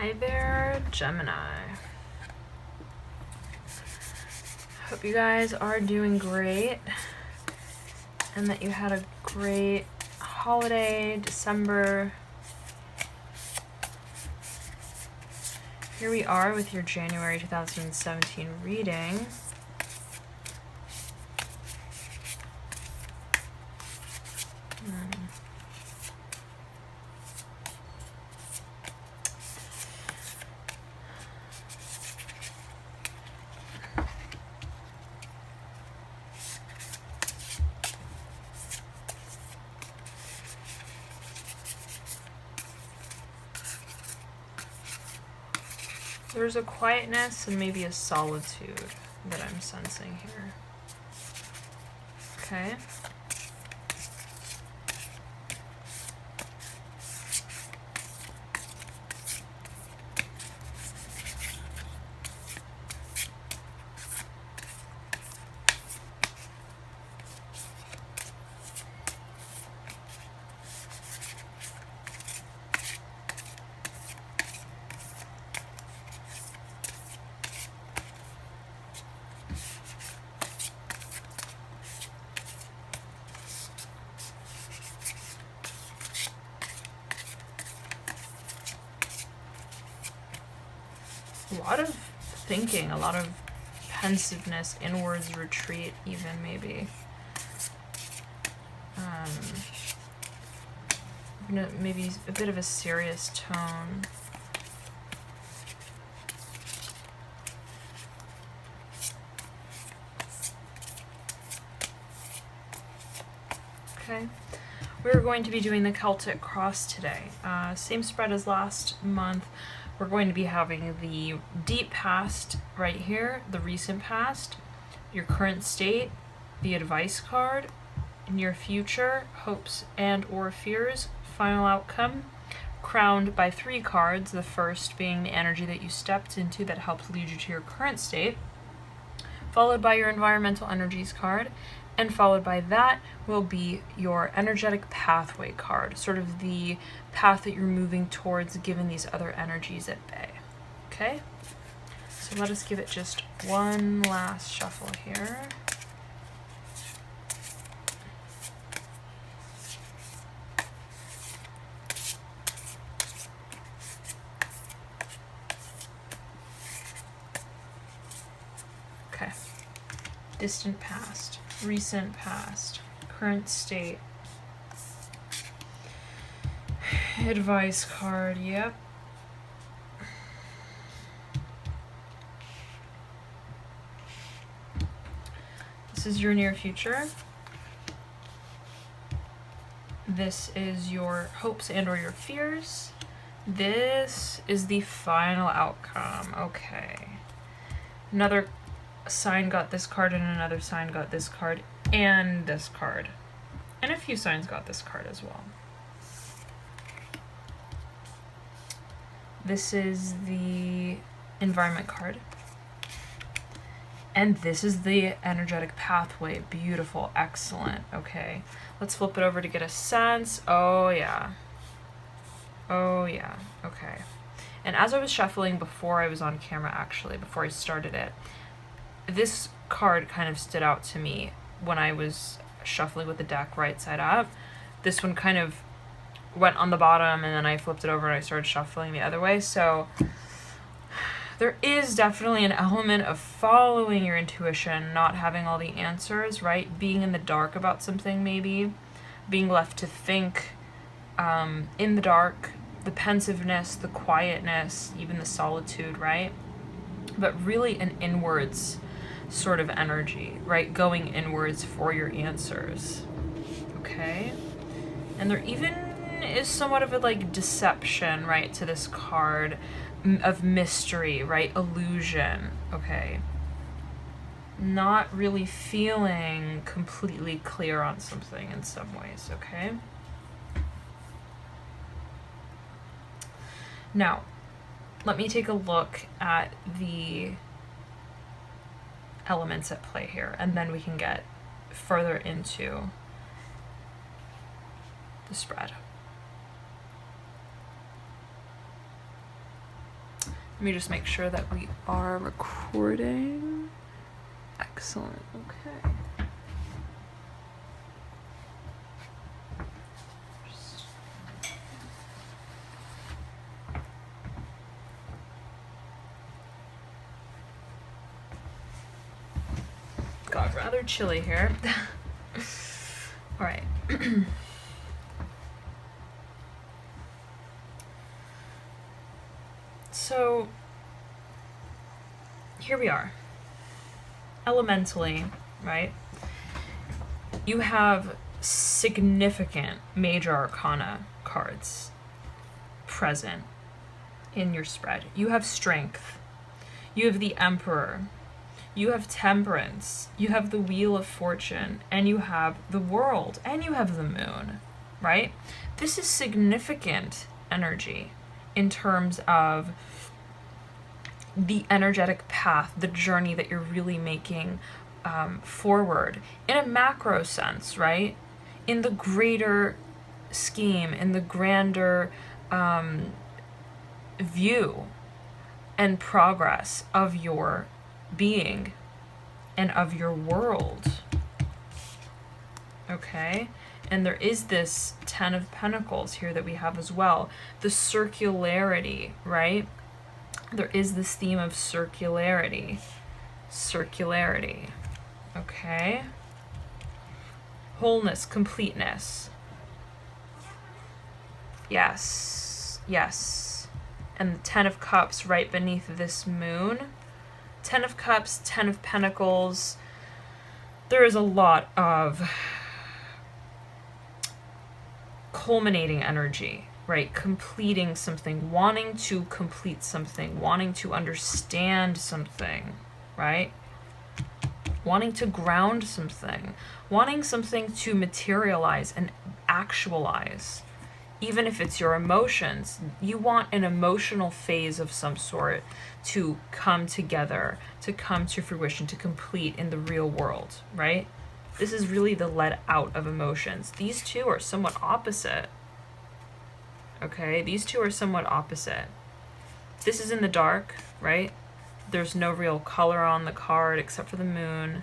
Hi there, Gemini. Hope you guys are doing great and that you had a great holiday, December. Here we are with your January 2017 reading. There's a quietness and maybe a solitude that I'm sensing here. Okay. A lot of thinking, a lot of pensiveness, inwards retreat even maybe. Maybe a bit of a serious tone. Okay. We're going to be doing the Celtic Cross today. Same spread as last month. We're going to be having the deep past right here, the recent past, your current state, the advice card, near future, hopes and or fears, final outcome, crowned by 3 cards, the first being the energy that you stepped into that helped lead you to your current state, followed by your environmental energies card, and followed by that will be your energetic pathway card, sort of the path that you're moving towards given these other energies at bay. Okay? So let us give it just one last shuffle here. Okay. Distant past, recent past, current state, advice card, yep. This is your near future. This is your hopes and or your fears. This is the final outcome. Okay. Another sign got this card and another sign got this card and this card. And a few signs got this card as well. This is the environment card. And this is the energetic pathway. Beautiful, excellent. Okay, let's flip it over to get a sense. Oh yeah. Oh yeah, okay. And as I was shuffling before I was on camera, actually, before I started it, this card kind of stood out to me when I was shuffling with the deck right side up. This one kind of went on the bottom and then I flipped it over and I started shuffling the other way. So there is definitely an element of following your intuition, not having all the answers, right? Being in the dark about something maybe, being left to think in the dark, the pensiveness, the quietness, even the solitude, right? But really an inwards sort of energy, right? Going inwards for your answers, okay? And there even is somewhat of a like deception, right, to this card of mystery, right? Illusion, okay? Not really feeling completely clear on something in some ways, okay? Now, let me take a look at the elements at play here, and then we can get further into the spread. Let me just make sure that we are recording. Excellent. Okay. Got rather chilly here. All right. So here we are. Elementally, right? You have significant major arcana cards present in your spread. You have strength. You have the Emperor. You have temperance. You have the Wheel of Fortune. And you have the World. And you have the Moon, right? This is significant energy in terms of the energetic path, the journey that you're really making forward in a macro sense, right? In the greater scheme, in the grander view and progress of your being and of your world. Okay? And there is this 10 of Pentacles here that we have as well. The circularity, right? There is this theme of circularity. Circularity. Okay? Wholeness, completeness. Yes. Yes. And the 10 of Cups right beneath this moon. 10 of Cups, 10 of Pentacles. There is a lot of culminating energy, right? Completing something, wanting to complete something, wanting to understand something, right? Wanting to ground something, wanting something to materialize and actualize. Even if it's your emotions, you want an emotional phase of some sort to come together, to come to fruition, to complete in the real world, right? This is really the let out of emotions. These two are somewhat opposite. Okay, these two are somewhat opposite. This is in the dark, right? There's no real color on the card except for the moon.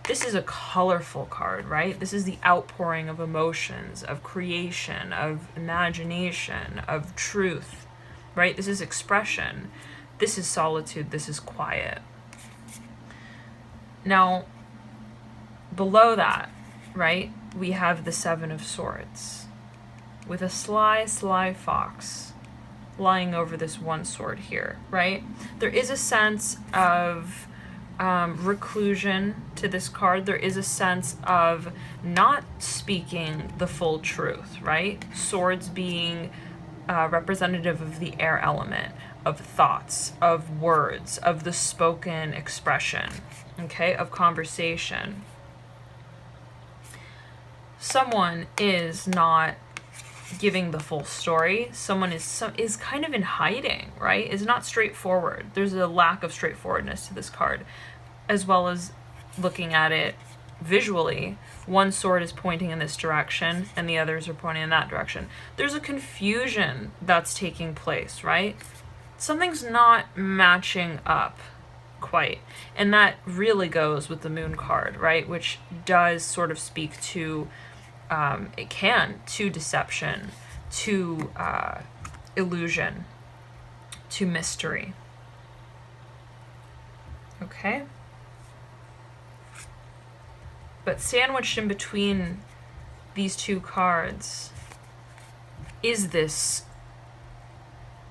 This is a colorful card, right? This is the outpouring of emotions, of creation, of imagination, of truth, right? This is expression. This is solitude. This is quiet. Now, below that, right, we have the 7 of Swords with a sly, sly fox lying over this one sword here, right? There is a sense of reclusion to this card. There is a sense of not speaking the full truth, right? Swords being representative of the air element, of thoughts, of words, of the spoken expression, okay, of conversation. Someone is not giving the full story. Someone is kind of in hiding, right? Is not straightforward. There's a lack of straightforwardness to this card, as well as looking at it visually. One sword is pointing in this direction and the others are pointing in that direction. There's a confusion that's taking place, right? Something's not matching up quite. And that really goes with the moon card, right? Which does sort of speak to to deception, to illusion, to mystery. Okay? But sandwiched in between these two cards is this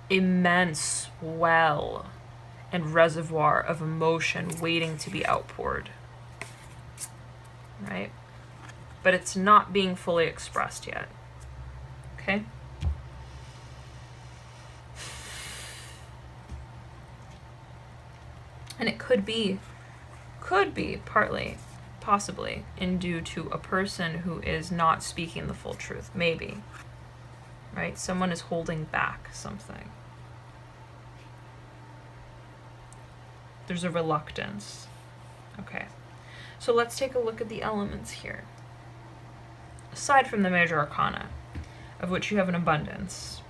immense well and reservoir of emotion waiting to be outpoured. Right? But it's not being fully expressed yet. Okay? And it could be partly, possibly, in due to a person who is not speaking the full truth. Maybe. Right? Someone is holding back something. There's a reluctance. Okay. So let's take a look at the elements here. Aside from the major arcana, of which you have an abundance,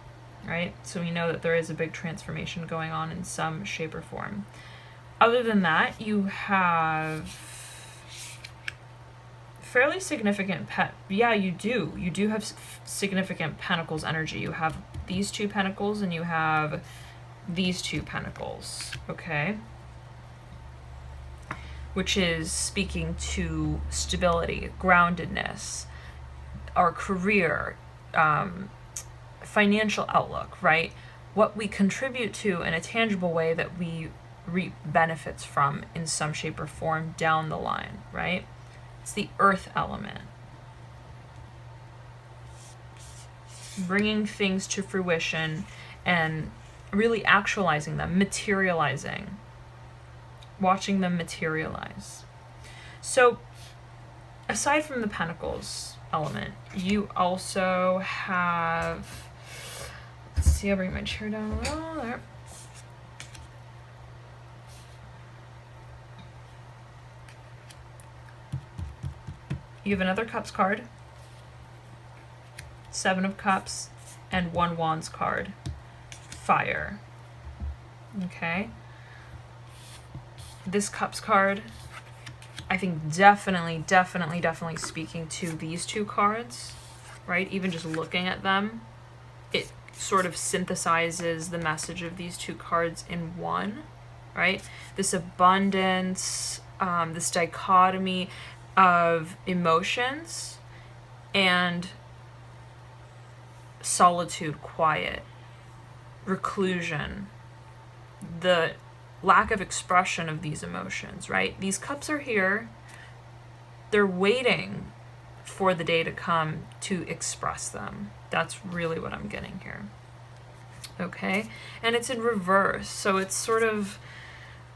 right? So we know that there is a big transformation going on in some shape or form. Other than that, you have fairly significant yeah, you do have significant pentacles energy. You have these two pentacles and you have these two pentacles, okay? Which is speaking to stability, groundedness, our career, financial outlook, right? What we contribute to in a tangible way that we reap benefits from in some shape or form down the line, right? It's the earth element. Bringing things to fruition and really actualizing them, materializing, watching them materialize. So aside from the pentacles element, you also have, let's see, I'll bring my chair down a little there. You have another Cups card, Seven of Cups, and one Wands card. Fire. Okay. This Cups card, I think definitely speaking to these two cards, right? Even just looking at them, it sort of synthesizes the message of these two cards in one, right? This abundance, this dichotomy of emotions and solitude, quiet, reclusion, the lack of expression of these emotions, right? These cups are here. They're waiting for the day to come to express them. That's really what I'm getting here. Okay? And it's in reverse. So it's sort of,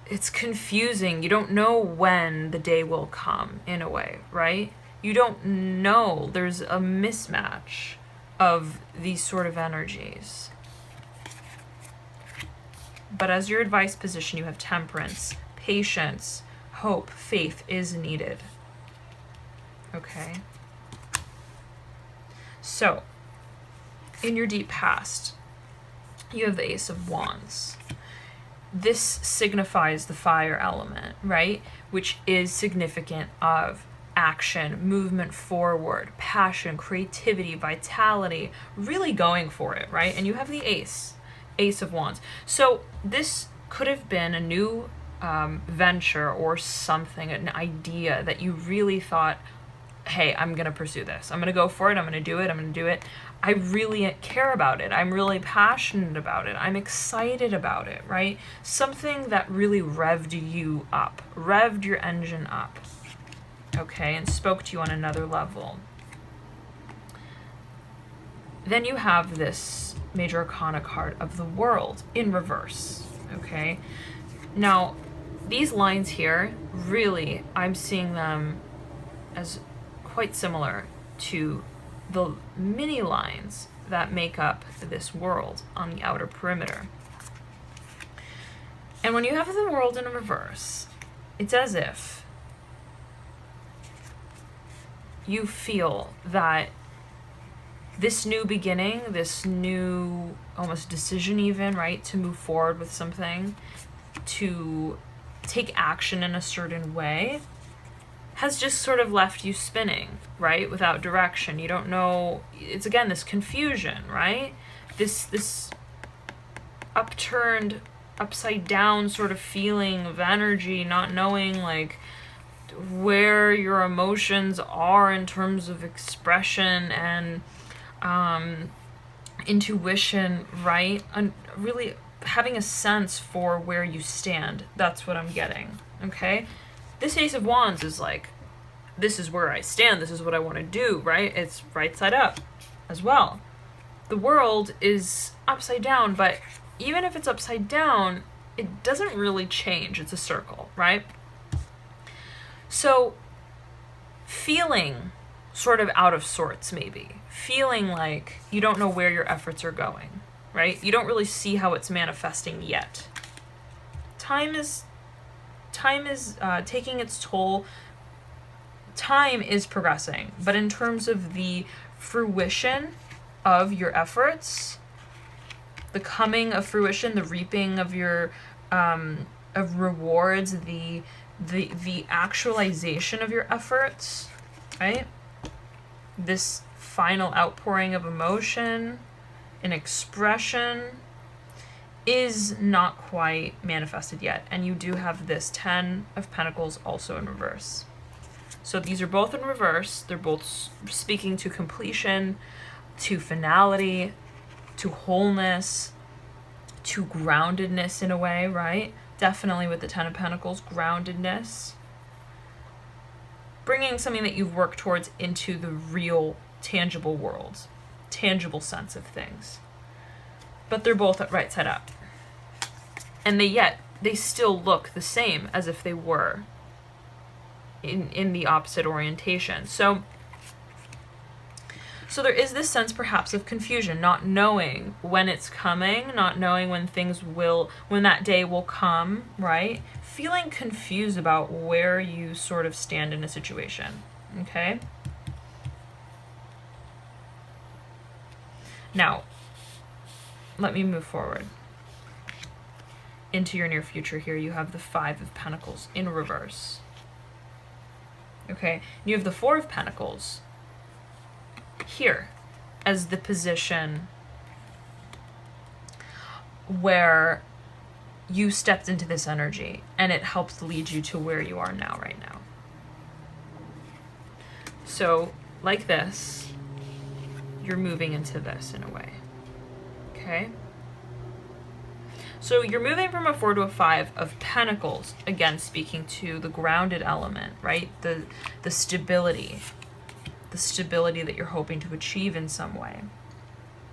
it's confusing. You don't know when the day will come in a way, right? You don't know. There's a mismatch of these sort of energies. But as your advice position, you have temperance, patience, hope, faith is needed. Okay. So, in your deep past, you have the Ace of Wands. This signifies the fire element, right? Which is significant of action, movement forward, passion, creativity, vitality, really going for it, right? And you have the Ace of Wands. So this could have been a new venture or something, an idea that you really thought, hey, I'm going to pursue this. I'm going to go for it. I'm going to do it. I'm going to do it. I really care about it. I'm really passionate about it. I'm excited about it, right? Something that really revved you up, revved your engine up, okay, and spoke to you on another level. Then you have this Major Arcana card of the World in reverse, okay? Now, these lines here, really, I'm seeing them as quite similar to the mini lines that make up this world on the outer perimeter. And when you have the World in reverse, it's as if you feel that this new beginning, this new almost decision even, right, to move forward with something, to take action in a certain way, has just sort of left you spinning, right, without direction. You don't know, it's again this confusion, right? This upturned, upside down sort of feeling of energy, not knowing like where your emotions are in terms of expression and intuition, right? And really having a sense for where you stand. That's what I'm getting, okay? This Ace of Wands is like, this is where I stand, this is what I want to do, right? It's right side up as well. The World is upside down, but even if it's upside down, it doesn't really change. It's a circle, right? So feeling sort of out of sorts, maybe. Feeling like you don't know where your efforts are going, right? You don't really see how it's manifesting yet. Time is taking its toll. Time is progressing, but in terms of the fruition of your efforts, the coming of fruition, the reaping of your of rewards, the actualization of your efforts, right? This final outpouring of emotion and expression is not quite manifested yet. And you do have this 10 of Pentacles also in reverse. So these are both in reverse. They're both speaking to completion, to finality, to wholeness, to groundedness in a way, right? Definitely with the 10 of Pentacles, groundedness. Bringing something that you've worked towards into the real, tangible world, tangible sense of things. But they're both right side up. And they still look the same as if they were in the opposite orientation. So there is this sense perhaps of confusion, not knowing when it's coming, not knowing when when that day will come, right? Feeling confused about where you sort of stand in a situation, okay? Now, let me move forward into your near future here. You have the 5 of Pentacles in reverse. Okay, you have the 4 of Pentacles here as the position where you stepped into this energy and it helps lead you to where you are now, right now. So, like this, you're moving into this in a way. Okay? So you're moving from a 4 to a 5 of Pentacles, again speaking to the grounded element, right? The stability that you're hoping to achieve in some way.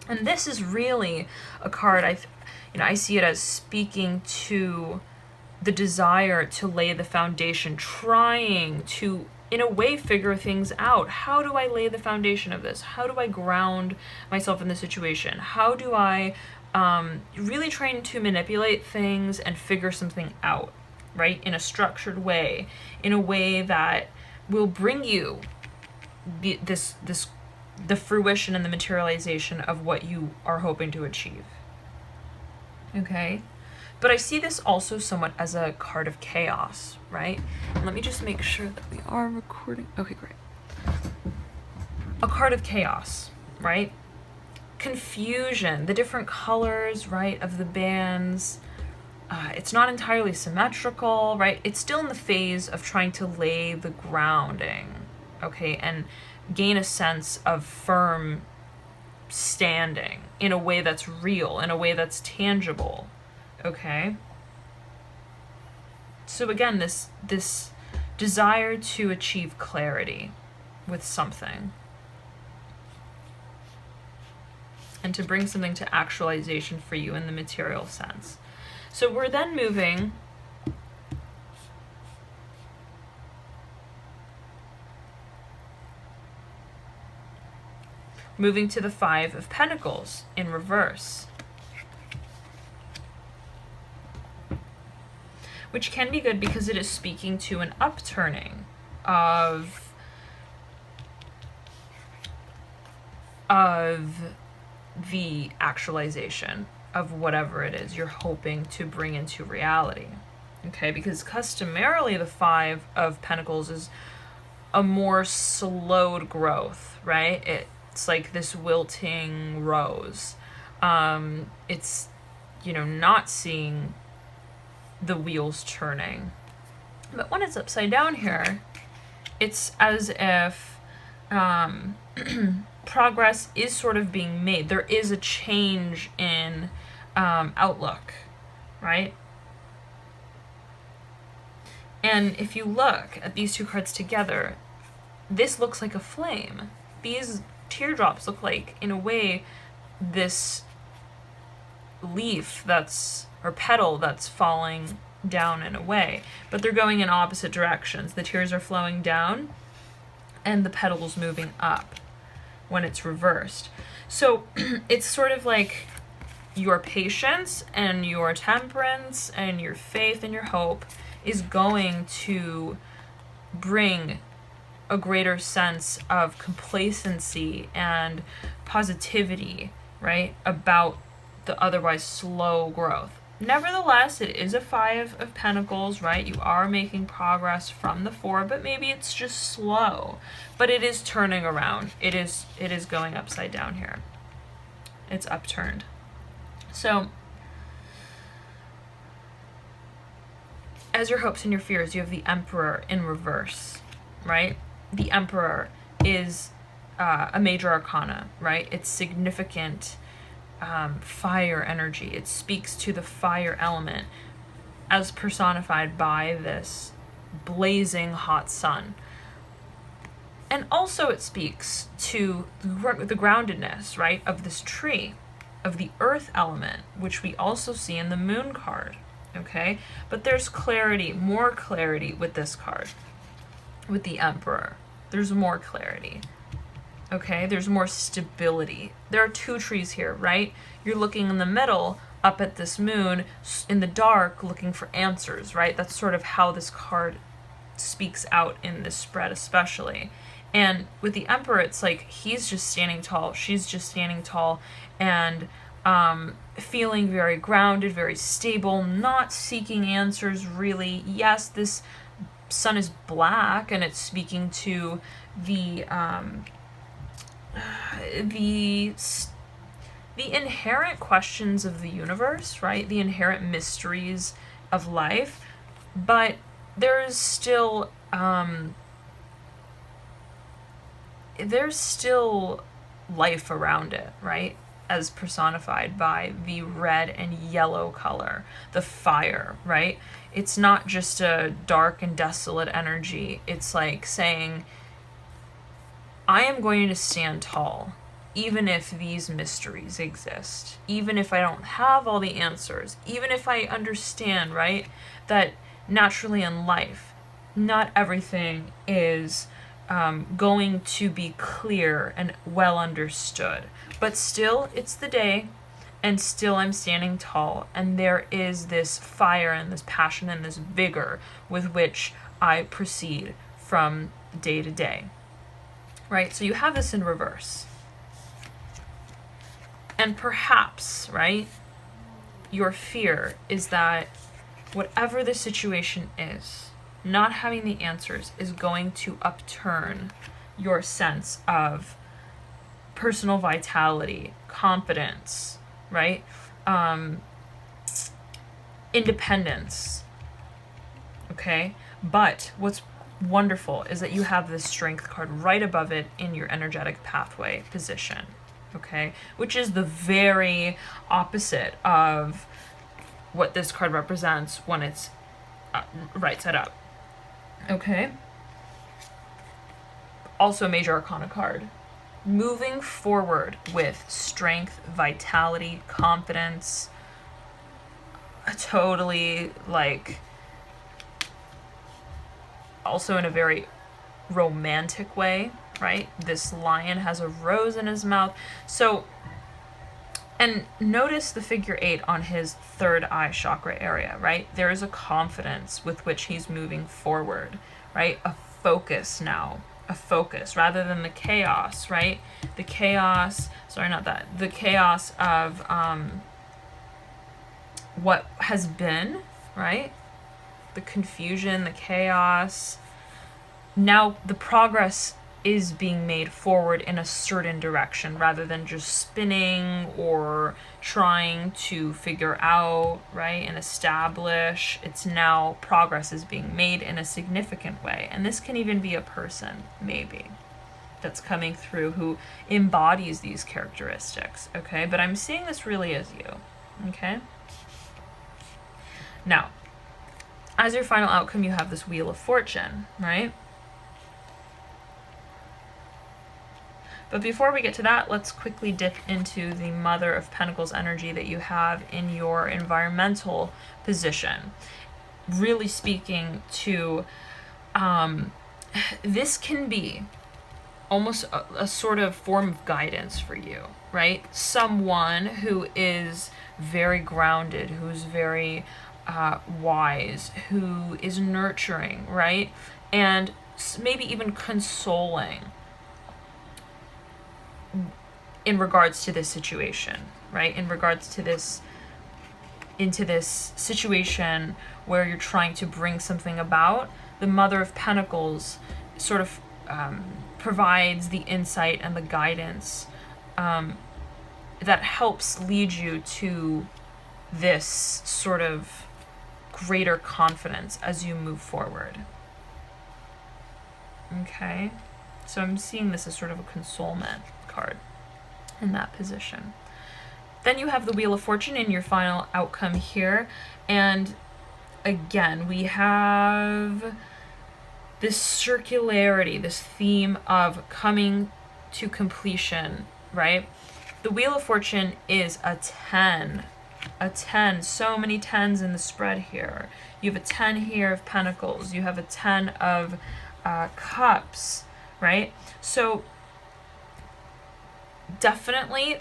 And this is really a card I see it as speaking to the desire to lay the foundation, trying to in a way figure things out. How do I lay the foundation of this? How do I ground myself in the situation? How do I really trying to manipulate things and figure something out, right? In a structured way, in a way that will bring you the fruition and the materialization of what you are hoping to achieve. Okay? But I see this also somewhat as a card of chaos, right? Let me just make sure that we are recording. Okay, great. A card of chaos, right? Confusion, the different colors, right, of the bands. It's not entirely symmetrical, right? It's still in the phase of trying to lay the grounding, okay, and gain a sense of firm standing in a way that's real, in a way that's tangible, okay? So again, this desire to achieve clarity with something and to bring something to actualization for you in the material sense. So we're then moving to the 5 of Pentacles in reverse, which can be good because it is speaking to an upturning of the actualization of whatever it is you're hoping to bring into reality. Okay, because customarily the 5 of Pentacles is a more slowed growth, right? It's like this wilting rose. It's, not seeing the wheels turning. But when it's upside down here, it's as if progress is sort of being made. There is a change in outlook, right? And if you look at these two cards together, this looks like a flame. These teardrops look like, in a way, this leaf or petal that's falling down in a way, but they're going in opposite directions. The tears are flowing down and the petal's moving up when it's reversed. So it's sort of like your patience and your temperance and your faith and your hope is going to bring a greater sense of complacency and positivity, right, about the otherwise slow growth. Nevertheless, it is a 5 of Pentacles, right? You are making progress from the 4, but maybe it's just slow. But it is turning around. It is going upside down here. It's upturned. So, as your hopes and your fears, you have the Emperor in reverse, right? The Emperor is a major arcana, right? It's significant fire energy. It speaks to the fire element as personified by this blazing hot sun. And also it speaks to the groundedness, right, of this tree, of the earth element, which we also see in the moon card, okay? But there's clarity, more clarity with this card, with the Emperor. There's more clarity. Okay, there's more stability. There are 2 trees here, right? You're looking in the middle, up at this moon, in the dark, looking for answers, right? That's sort of how this card speaks out in this spread especially. And with the Emperor, it's like he's just standing tall, she's just standing tall, and feeling very grounded, very stable, not seeking answers really. Yes, this sun is black, and it's speaking to the inherent questions of the universe, right? The inherent mysteries of life, but there's still life around it, right? As personified by the red and yellow color, the fire, right? It's not just a dark and desolate energy. It's like saying, I am going to stand tall, even if these mysteries exist, even if I don't have all the answers, even if I understand, right, that naturally in life, not everything is going to be clear and well understood. But still, it's the day, and still I'm standing tall, and there is this fire and this passion and this vigor with which I proceed from day to day. Right? So you have this in reverse. And perhaps, right, your fear is that whatever the situation is, not having the answers is going to upturn your sense of personal vitality, confidence, right? Independence. Okay? But what's wonderful is that you have this strength card right above it in your energetic pathway position, okay, which is the very opposite of what this card represents when it's right side up, okay. Also a major arcana card, moving forward with strength, vitality, confidence, totally like also in a very romantic way, right? This lion has a rose in his mouth. So, and notice the figure 8 on his third eye chakra area, right? There is a confidence with which he's moving forward, right? A focus now, a focus rather than the chaos, right? The chaos, the chaos of what has been, right? The confusion, the chaos. Now the progress is being made forward in a certain direction rather than just spinning or trying to figure out, right, and establish. It's now progress is being made in a significant way. And this can even be a person, maybe, that's coming through who embodies these characteristics, okay? But I'm seeing this really as you, okay? Now, as your final outcome, you have this Wheel of Fortune, right? But before we get to that, let's quickly dip into the Mother of Pentacles energy that you have in your environmental position. Really speaking to, this can be almost a sort of form of guidance for you, right? Someone who is very grounded, who's very wise, who is nurturing, right? And maybe even consoling in regards to this situation, right? In regards to this, into this situation where you're trying to bring something about, the Mother of Pentacles sort of provides the insight and the guidance that helps lead you to this sort of greater confidence as you move forward. Okay, so I'm seeing this as sort of a consolement card in that position. Then you have the Wheel of Fortune in your final outcome here, and again we have this circularity, this theme of coming to completion, right? The Wheel of Fortune is a 10. A 10, so many 10s in the spread here. You have a 10 here of Pentacles. You have a 10 of Cups, right? So definitely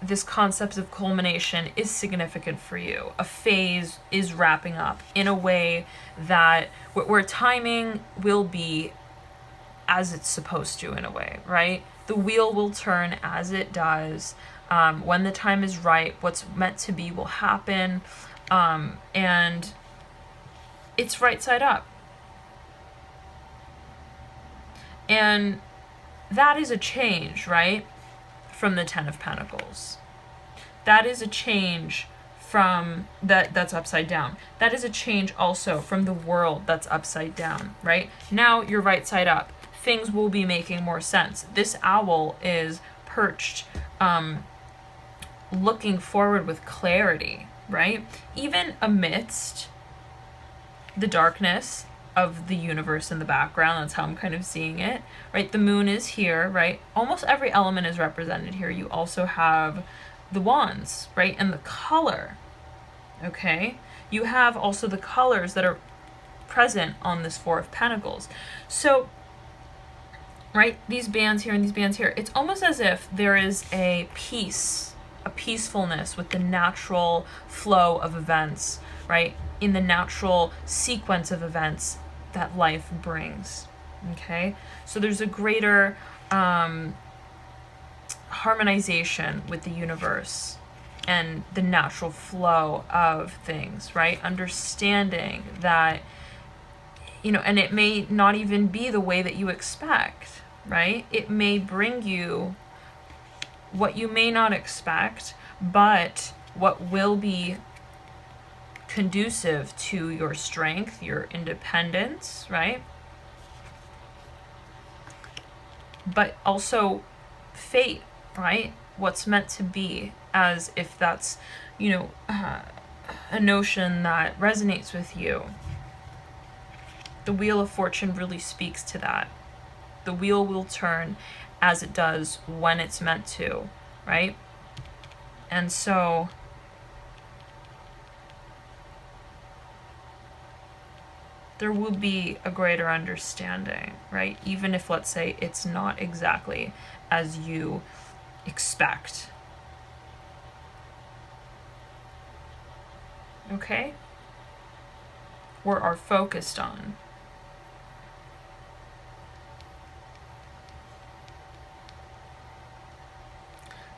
this concept of culmination is significant for you. A phase is wrapping up in a way that where timing will be as it's supposed to, in a way, right? The wheel will turn as it does. When the time is right, what's meant to be will happen. And it's right side up. And that is a change, right? From the 10 of Pentacles. That is a change from that's upside down. That is a change also from the world that's upside down, right? Now you're right side up. Things will be making more sense. This owl is perched, looking forward with clarity, right? Even amidst the darkness of the universe in the background, that's how I'm kind of seeing it, right? The moon is here, right? Almost every element is represented here. You also have the wands, right? And the color, okay? You have also the colors that are present on this Four of Pentacles. So, right, these bands here and these bands here, it's almost as if there is a peace, a peacefulness with the natural flow of events, right? In the natural sequence of events that life brings, okay? So there's a greater harmonization with the universe and the natural flow of things, right? Understanding that, you know, and it may not even be the way that you expect, right? It may bring you what you may not expect, but what will be conducive to your strength, your independence, right? But also fate, right? What's meant to be, as if that's, you know, a notion that resonates with you. The Wheel of Fortune really speaks to that. The wheel will turn as it does when it's meant to, right? And so there will be a greater understanding, right? Even if, let's say, it's not exactly as you expect. Okay? Or are focused on.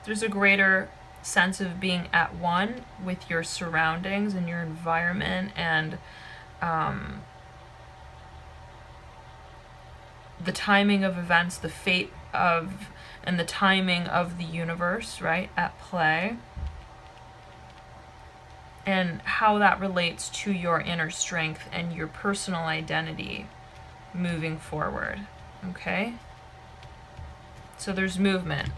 There's a greater sense of being at one with your surroundings and your environment, and the timing of events, the fate of, and the timing of the universe, right, at play, and how that relates to your inner strength and your personal identity moving forward, okay? So there's movement.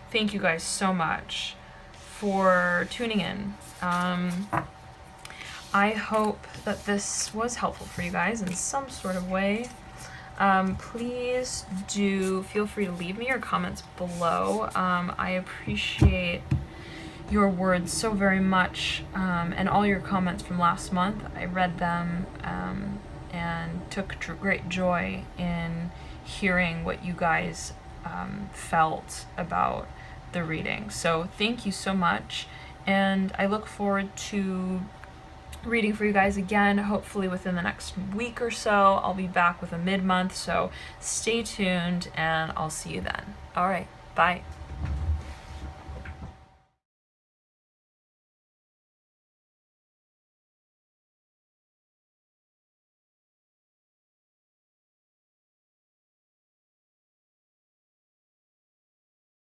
Thank you guys so much for tuning in. I hope that this was helpful for you guys in some sort of way. Please do feel free to leave me your comments below. I appreciate your words so very much, and all your comments from last month. I read them and took great joy in hearing what you guys felt about the reading. So thank you so much, and I look forward to reading for you guys again, hopefully within the next week or so. I'll be back with a mid-month, so stay tuned and I'll see you then. All right, bye.